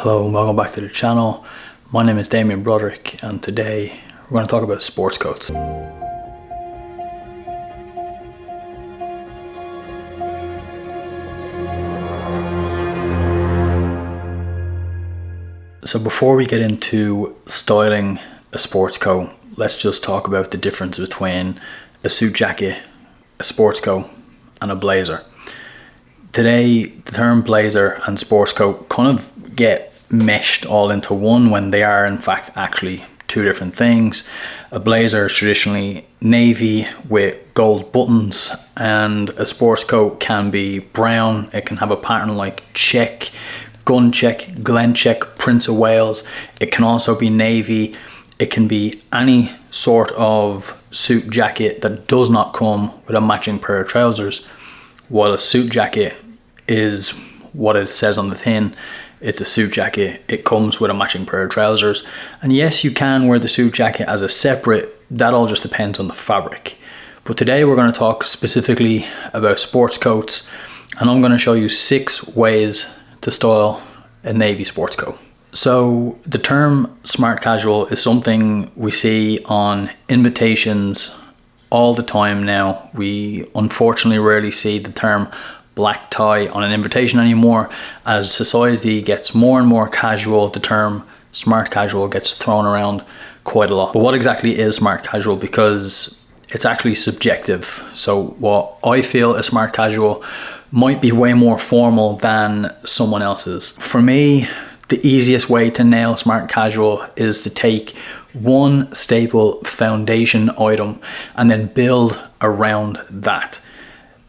Hello and welcome back to the channel. My name is Damien Broderick and today we're going to talk about sports coats. So before we get into styling a sports coat, let's just talk about the difference between a suit jacket, a sports coat and a blazer. Today the term blazer and sports coat kind of get meshed all into one when they are in fact actually two different things. A blazer is traditionally navy with gold buttons, and a sports coat can be brown. It can have a pattern like check, gun check, Glen check, Prince of Wales. It can also be navy. It can be any sort of suit jacket that does not come with a matching pair of trousers. While a suit jacket is what it says on the tin, it's a suit jacket. It comes with a matching pair of trousers. And yes, you can wear the suit jacket as a separate, that all just depends on the fabric. But today we're going to talk specifically about sports coats, and I'm going to show you 6 ways to style a navy sports coat. So the term smart casual is something we see on invitations all the time now. We unfortunately rarely see the term black tie on an invitation anymore. As society gets more and more casual, the term smart casual gets thrown around quite a lot. But what exactly is smart casual? Because it's actually subjective. So what I feel is smart casual might be way more formal than someone else's. For me, the easiest way to nail smart casual is to take one staple foundation item and then build around that.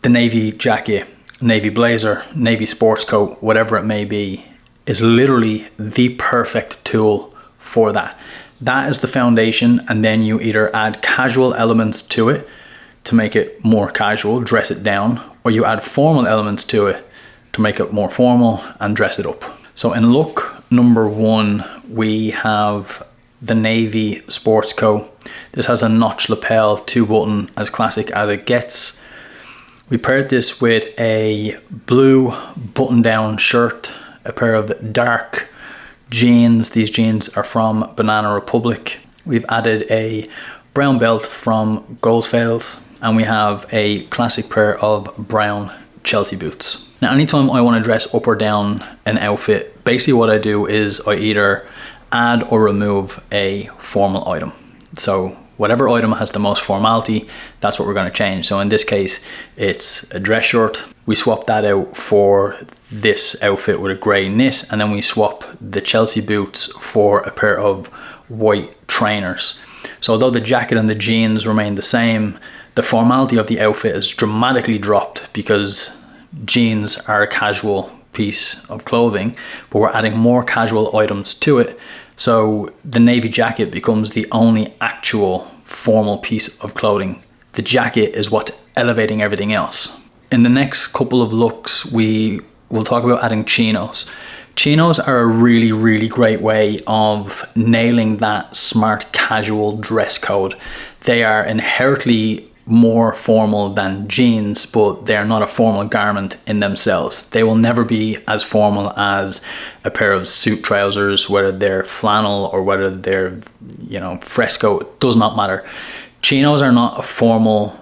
The navy jacket, navy blazer, navy sports coat, whatever it may be, is literally the perfect tool for that. That is the foundation, and then you either add casual elements to it to make it more casual, dress it down, or you add formal elements to it to make it more formal and dress it up. So in look number 1, we have the navy sports coat. This has a notch lapel, 2-button, as classic as it gets. We paired this with a blue button-down shirt, a pair of dark jeans. These jeans are from Banana Republic. We've added a brown belt from Goldfelds, and we have a classic pair of brown Chelsea boots. Now, anytime I want to dress up or down an outfit, basically what I do is I either add or remove a formal item. So whatever item has the most formality, that's what we're going to change. So in this case, it's a dress shirt. We swap that out for this outfit with a grey knit, and then we swap the Chelsea boots for a pair of white trainers. So although the jacket and the jeans remain the same, the formality of the outfit is dramatically dropped because jeans are a casual piece of clothing, but we're adding more casual items to it. So the navy jacket becomes the only actual formal piece of clothing. The jacket is what's elevating everything else. In the next couple of looks, we will talk about adding chinos. Chinos are a really, really great way of nailing that smart casual dress code. They are inherently more formal than jeans, but they're not a formal garment in themselves. They will never be as formal as a pair of suit trousers, whether they're flannel or whether they're, fresco. It does not matter. Chinos are not a formal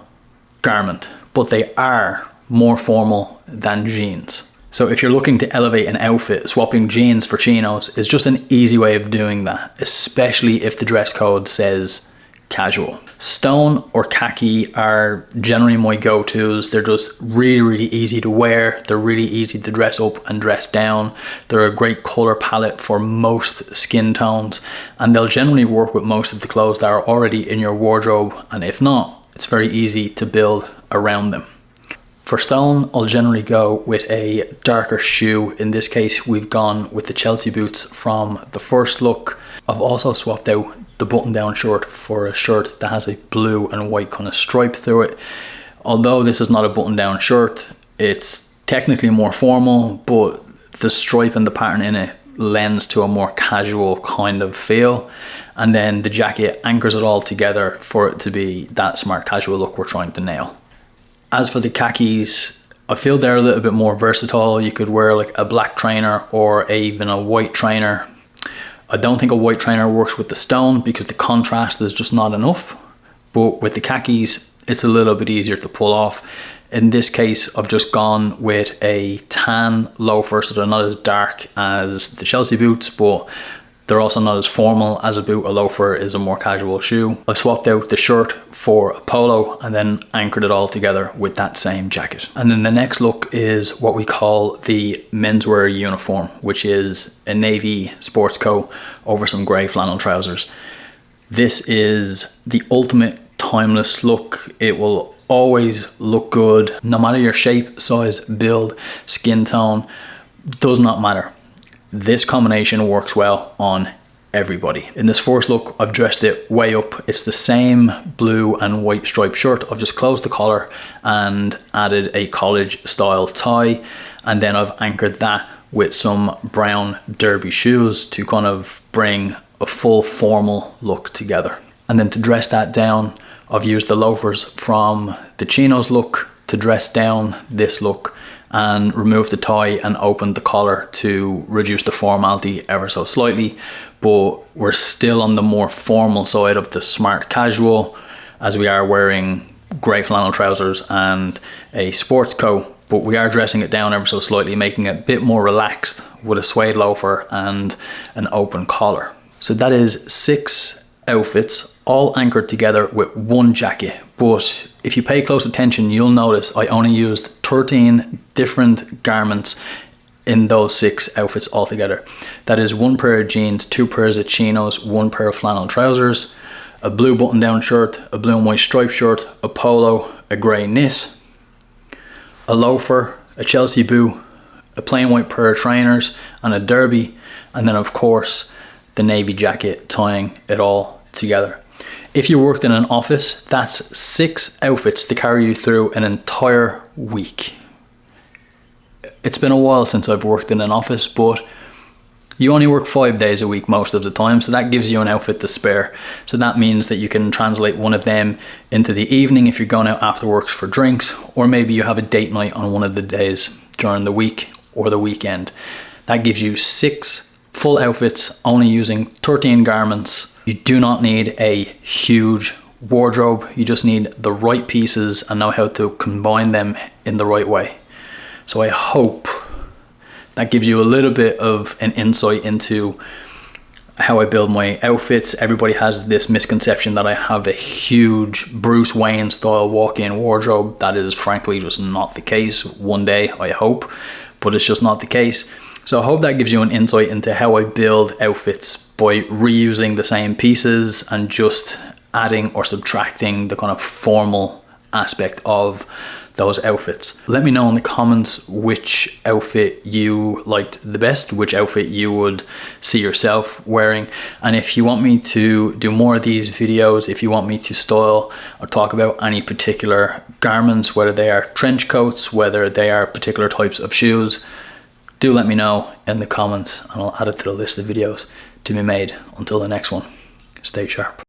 garment, but they are more formal than jeans. So if you're looking to elevate an outfit, swapping jeans for chinos is just an easy way of doing that, especially if the dress code says casual. Stone or khaki are generally my go-tos. They're just really, really easy to wear. They're really easy to dress up and dress down. They're a great color palette for most skin tones, and they'll generally work with most of the clothes that are already in your wardrobe, and if not, it's very easy to build around them. For stone, I'll generally go with a darker shoe. In this case, we've gone with the Chelsea boots from the first look. I've also swapped out the button-down shirt for a shirt that has a blue and white kind of stripe through it. Although this is not a button-down shirt, it's technically more formal, but the stripe and the pattern in it lends to a more casual kind of feel. And then the jacket anchors it all together for it to be that smart casual look we're trying to nail. As for the khakis, I feel they're a little bit more versatile. You could wear like a black trainer or even a white trainer. I don't think a white trainer works with the stone because the contrast is just not enough. But with the khakis, it's a little bit easier to pull off. In this case, I've just gone with a tan loafer, so they're not as dark as the Chelsea boots, but they're also not as formal as a boot. A loafer is a more casual shoe. I've swapped out the shirt for a polo and then anchored it all together with that same jacket. And then the next look is what we call the menswear uniform, which is a navy sports coat over some grey flannel trousers. This is the ultimate timeless look. It will always look good, no matter your shape, size, build, skin tone, does not matter. This combination works well on everybody. In this first look, I've dressed it way up. It's the same blue and white striped shirt. I've just closed the collar and added a college style tie, and then I've anchored that with some brown derby shoes to kind of bring a full formal look together. And then to dress that down, I've used the loafers from the chinos look to dress down this look, and removed the tie and opened the collar to reduce the formality ever so slightly. But we're still on the more formal side of the smart casual, as we are wearing grey flannel trousers and a sports coat, but we are dressing it down ever so slightly, making it a bit more relaxed with a suede loafer and an open collar. So that is 6 outfits, all anchored together with one jacket. But if you pay close attention, you'll notice I only used 13 different garments in those 6 outfits altogether. That is 1 pair of jeans, 2 pairs of chinos, 1 pair of flannel trousers, a blue button down shirt, a blue and white striped shirt, a polo, a grey knit, a loafer, a Chelsea boot, a plain white pair of trainers and a derby, and then of course the navy jacket tying it all together. If you worked in an office, that's 6 outfits to carry you through an entire week. It's been a while since I've worked in an office, but you only work 5 days a week most of the time, so that gives you an outfit to spare. So that means that you can translate one of them into the evening if you're going out after work for drinks, or maybe you have a date night on one of the days during the week or the weekend. That gives you 6 full outfits, only using 13 garments. You do not need a huge wardrobe. You just need the right pieces and know how to combine them in the right way. So I hope that gives you a little bit of an insight into how I build my outfits. Everybody has this misconception that I have a huge Bruce Wayne style walk-in wardrobe. That is frankly just not the case. One day, I hope, but it's just not the case. So I hope that gives you an insight into how I build outfits by reusing the same pieces and just adding or subtracting the kind of formal aspect of those outfits. Let me know in the comments which outfit you liked the best, which outfit you would see yourself wearing. And if you want me to do more of these videos, if you want me to style or talk about any particular garments, whether they are trench coats, whether they are particular types of shoes, do let me know in the comments and I'll add it to the list of videos to be made. Until the next one, stay sharp.